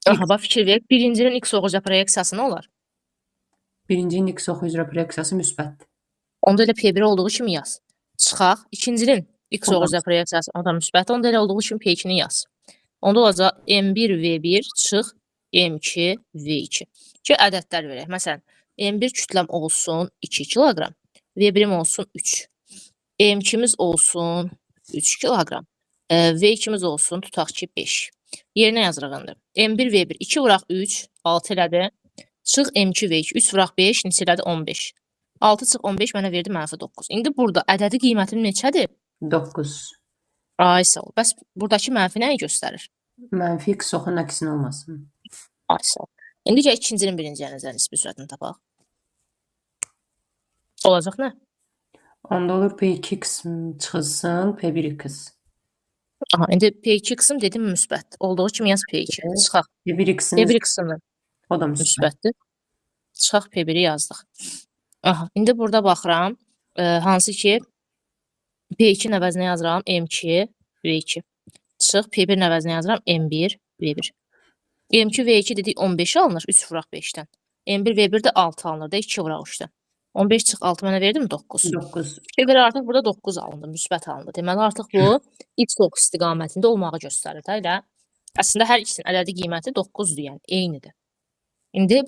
Aha, bax fikir ver. Birincinin x oxuca proyeksiyası nə olar? Birincinin x oxucu proyeksiyası müsbətdir. Onda elə P1 olduğu kimi yaz. Çıxaq. İkincinin x O da oxuca proyeksiyası o da müsbət. Onda elə olduğu kimi P2-ni yaz. Onda olacaq M1V1 çıx M2V2. Ki ədədlər verək. Məsələn, M1 kütləm olsun 2 kiloqram, V1-im olsun 3. M2-miz olsun 3 kiloqram. V2-miz olsun tutaq ki 5. Yerinə yazırıq indi. M1 V1 2 vuraq 3 6 elədi. Çıx M2 V2 3 vuraq 5 neçə elədi 15. 6 çıx 15 mənə verdi -9. İndi burada ədədi qiymətim neçədir? 9. Ay sağ ol. Bəs buradakı mənfi nəyi göstərir? Mənfi x oxunun əksinə olmasın. Ay sağ ol. İndi gəl ikincinin birinciyə nəzər nisbi sürətini tapaq. Olacaq nə? Onda olur P2x çıxılsın P1x. Aha, indi P2 qism dedim müsbət. Olduğu kimi yaz P2. Evet. Çıxaq. P1x'imiz P1 qismi o da müsbət. müsbətdir. Çıxaq P1-i yazdıq. Aha, indi burada baxıram. Hansı ki P2 əvəzinə yazıram M2 V2. Çıx P1 əvəzinə yazıram M1 V1. M2 V2 dedik 15 alınır 3 vuraq 5-dən. M1 V1 də 6 alınır da 2 vuraq 3-dən. 15 çıx 6 mənə verdi mi 9? 9. P1 artıq burada 9 alındı, müsbət alındı. Deməli artıq bu x-ox istiqamətində olmağı göstərir də elə. Əslində hər ikisinin ədədi qiyməti 9-dur, yəni eynidir. İndi bu